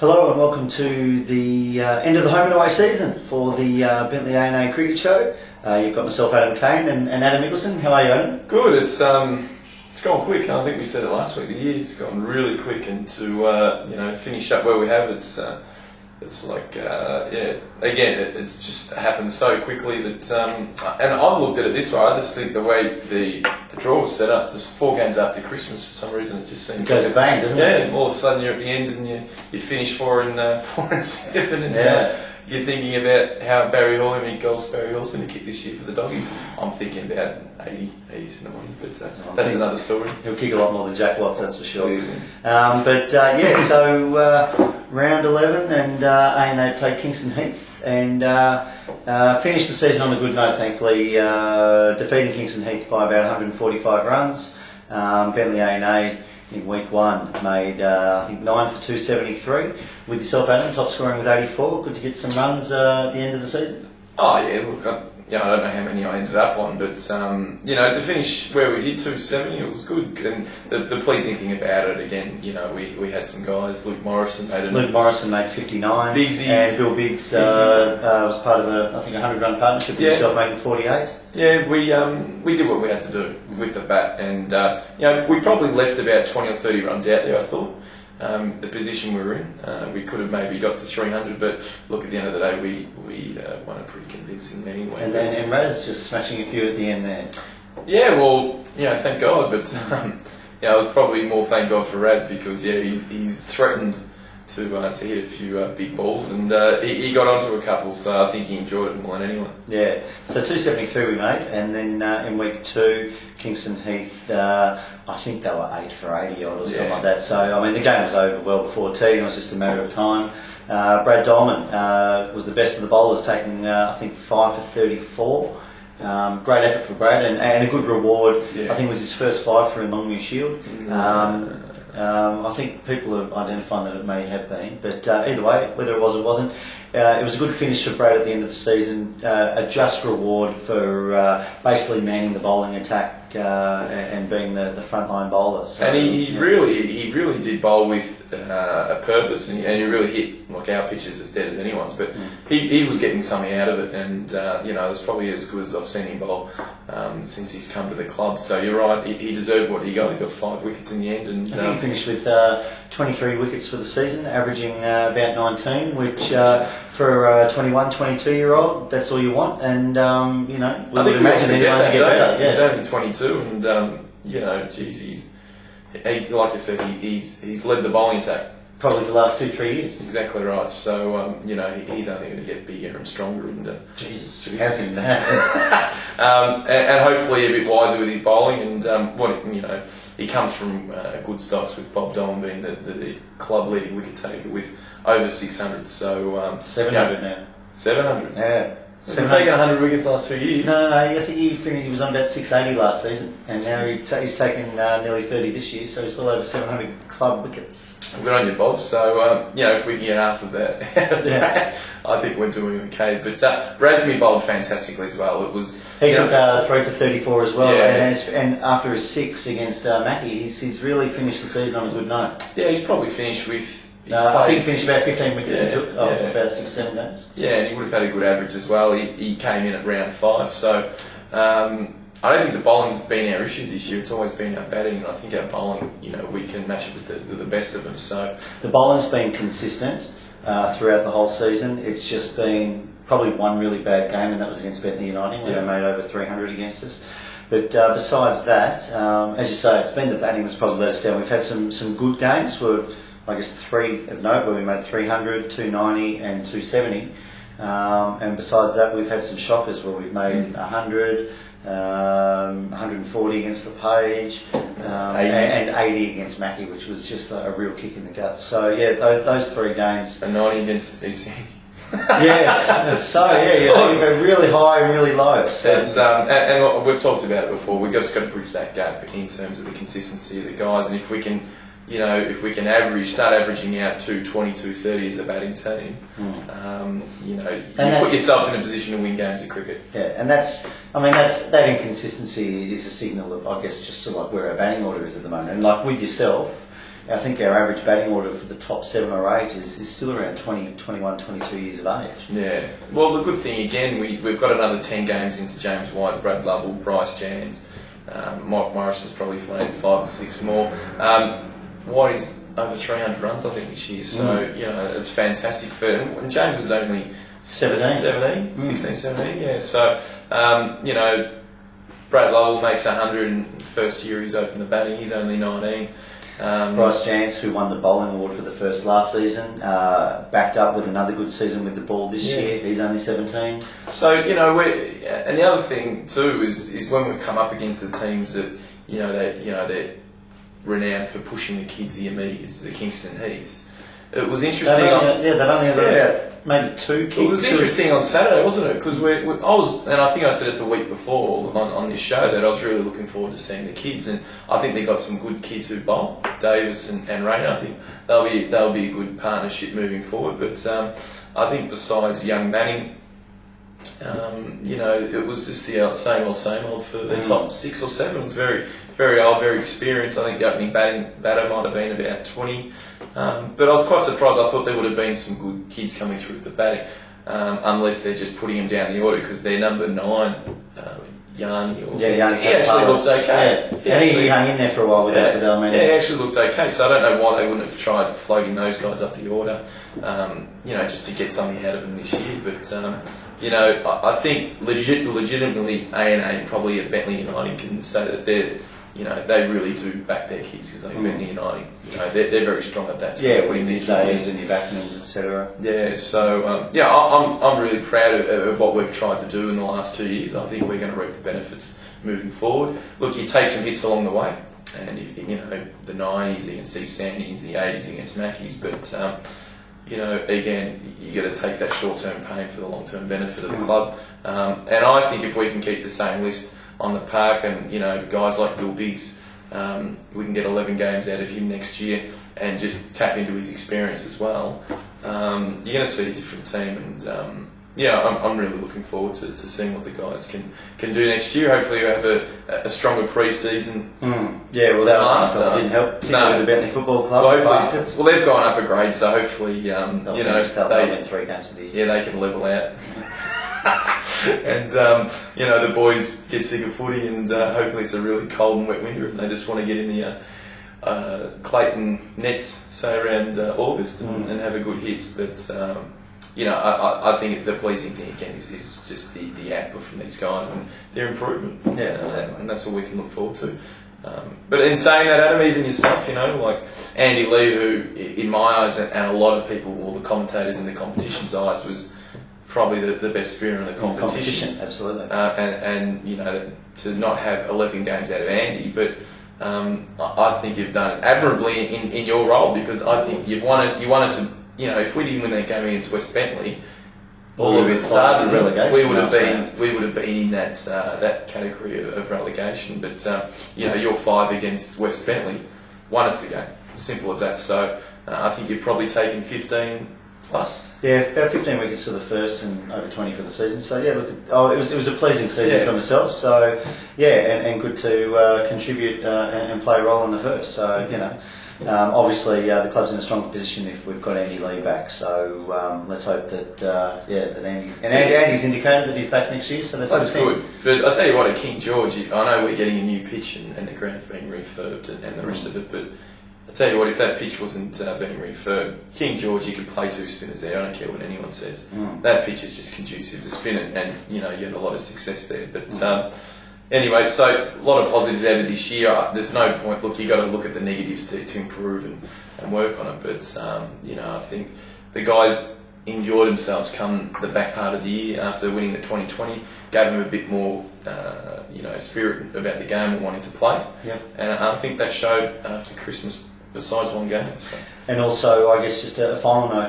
Hello and welcome to the end of the home and away season for the Bentley ANA Cricket Show. You've got myself, Adam Kane, and Adam Mickelson. How are you, Adam? Good. It's gone quick. I think we said it last week. The year's gone really quick, and to finish up where we have, it's like it's just happened so quickly that and I've looked at it this way. I just think the way the draw was set up, just 4 games after Christmas, for some reason it just seems it goes a bang, doesn't it? Yeah, all of a sudden you're at the end and you finish 4 and 7, and you're thinking about how how many goals Barry Hall's going to kick this year for the Doggies. I'm thinking about 80s in the morning, but that's another story. He'll kick a lot more than Jack Watts, that's for sure. Yeah. So round 11, and ANA played Kingston Heath and finished the season on a good note, thankfully, defeating Kingston Heath by about 145 runs. Bentley ANA in week 1 made, I think, 9 for 273. With yourself, Adam, top scoring with 84. Good to get some runs at the end of the season. Oh yeah, look, I don't know how many I ended up on, but to finish where we did, 270, it was good. And the pleasing thing about it, again, we had some guys. Luke Morrison made 59. Bigsy, and Bill Biggs was part of a 100-run partnership with yourself, making 48. Yeah, we did what we had to do with the bat, and we probably left about 20 or 30 runs out there, I thought. The position we were in, we could have maybe got to 300, but look, at the end of the day, we won it pretty convincing anyway. And Raz just smashing a few at the end there. Yeah, well, thank God, but I was probably more thank God for Raz, because he's threatened to hit a few big balls, and he got onto a couple, so I think he enjoyed it more than anyone. Yeah, so 273 we made, and then in week 2, Kingston Heath, I think they were 8 for 80 odd or something like that. So I mean, the game was over well before tea. It was just a matter of time. Brad Dolman was the best of the bowlers, taking I think 5 for 34. Great effort for Brad, and a good reward. Yeah. I think it was his first 5 for in Longview Shield. I think people have identified that it may have been, but either way, whether it was or wasn't, it was a good finish for Brad at the end of the season. A just reward for basically manning the bowling attack and being the frontline bowler. So, and he really did bowl with a purpose, and he really hit, like, our pitches as dead as anyone's. But he was getting something out of it, and it was probably as good as I've seen him bowl since he's come to the club. So you're right, he deserved what he got. He got 5 wickets in the end, and I think he finished with 23 wickets for the season, averaging about 19, which for a 21, 22-year-old, that's all you want. And we would imagine anyone to get better. Yeah. He's only 22, and he's like I said, he's led the bowling attack probably the last 2-3 years. Exactly right. So he's only going to get bigger and stronger, and Jesus. How can that happen? And hopefully a bit wiser with his bowling, and he comes from good stocks, with Bob Dolan being the club leading wicket taker with over 600. So 700 now. 700. Yeah. He's taken 100 wickets last 2 years. No, I think he was on about 680 last season, and now he's taken nearly 30 this year, so he's well over 700 club wickets. Good on you, Bob. So, if we can get half of that, I think we're doing okay. But Razmi bowled fantastically as well. It was he took 3 for 34 as well, and after his 6 against Mackie, he's really finished the season on a good note. Yeah, he's probably finished with. I think he finished about 15 wickets he took after about 6-7 games. Yeah, and he would have had a good average as well. He came in at round 5, so I don't think the bowling's been our issue this year. It's always been our batting, and I think our bowling, we can match it with the best of them. So the bowling's been consistent throughout the whole season. It's just been probably one really bad game, and that was against Bentley Uniting, where they made over 300 against us. But besides that, as you say, it's been the batting that's probably let us down. We've had some good games. I guess 3 of note, where we made 300, 290 and 270. And besides that, we've had some shockers where we've made 100, 140 against the Page, and 80 against Mackie, which was just a real kick in the guts. So yeah, those 3 games. And 90 against EC. You're really high and really low. So. It's, and we've talked about it before. We've just got to bridge that gap in terms of the consistency of the guys, and if we can start averaging out 220, 230 as a batting team, you put yourself in a position to win games of cricket. Yeah, and that inconsistency is a signal of, I guess, just sort of like where our batting order is at the moment. And like with yourself, I think our average batting order for the top 7 or 8 is still around 20, 21, 22 years of age. Yeah. Well, the good thing again, we've got another 10 games into James White, Brad Lovell, Bryce Jans. Mike Morris has probably played 5 or 6 more. White is over 300 runs, I think, this year. So, it's fantastic for him. And James was only 16, 17, yeah. So, Brad Lovell makes 100 and first year he's opened the batting. He's only 19. Bryce Jans, who won the bowling award for the first last season, backed up with another good season with the ball this year. He's only 17. So, and the other thing too is when we've come up against the teams that, they're renowned for pushing the kids, the Amigas, the Kingston Heaths. It was interesting. They've only got about maybe 2 kids. It was interesting on Saturday, wasn't it? Because I think I said it the week before on this show that I was really looking forward to seeing the kids, and I think they got some good kids who bowl, Davis and Rayner. I think they'll be a good partnership moving forward. But I think besides young Manning, it was just the same old for the top 6 or 7. It was very, very old, very experienced. I think the opening batter might have been about 20. But I was quite surprised. I thought there would have been some good kids coming through the batting, unless they're just putting him down the order, because they're number 9, Yanni. Yanni. He actually looked okay. Yeah. He hung in there for a while without Manning. Yeah, he actually looked okay. So I don't know why they wouldn't have tried floating those guys up the order, just to get something out of them this year. But I think legitimately A&A probably at Bentley United can say that they really do back their kids, because I think Bentley United, they're very strong at that too. Yeah, winning these days and your backmans, etc. Yeah, so I'm really proud of what we've tried to do in the last 2 years. I think we're going to reap the benefits moving forward. Look, you take some hits along the way, and if the 90s against East Sandies, the 80s against Mackies, but again, you got to take that short-term pain for the long-term benefit of the club. And I think if we can keep the same list on the park, and guys like Bill Biggs, we can get 11 games out of him next year and just tap into his experience as well. You're going to see a different team, and I'm really looking forward to seeing what the guys can do next year. Hopefully we have a stronger pre-season. Yeah, well, that didn't help, particularly with the Bentley Football Club. Well, they've gone up a grade, so hopefully they'll win 3 games of the year. Yeah, they can level out. And the boys get sick of footy, and hopefully it's a really cold and wet winter, and they just want to get in the Clayton nets, say around August, and have a good hit. But I think the pleasing thing again is just the output from these guys and their improvement. Yeah, exactly. And that's all we can look forward to. But in saying that, Adam, even yourself, like Andy Lee, who in my eyes and a lot of people, all the commentators in the competition's eyes, was probably the best spinner in the competition. Absolutely. And to not have 11 games out of Andy, but I think you've done it admirably in your role, because I think you won us. If we didn't win that game against West Bentley, all of a sudden we would have been in that category of relegation. But your 5 against West Bentley won us the game. Simple as that. So I think you've probably taken 15 plus. Yeah, about 15 wickets for the first and over 20 for the season. So yeah, it was a pleasing season for myself. So yeah, and good to contribute and play a role in the first. So obviously the club's in a stronger position if we've got Andy Lee back. So let's hope that Andy's indicated that he's back next year. So that's good. But I tell you what, at King George, I know we're getting a new pitch and the ground's being refurbed and the rest of it, but I tell you what, if that pitch wasn't being refurbed, King George, you could play 2 spinners there. I don't care what anyone says. That pitch is just conducive to spin it, and you had a lot of success there. But anyway, so a lot of positives out of this year. There's no point. Look, you got to look at the negatives to improve and work on it. But I think the guys enjoyed themselves come the back part of the year after winning the 2020. Gave them a bit more, spirit about the game and wanting to play. Yep. And I think that showed after Christmas. Besides one game. So. And also, I guess just a final note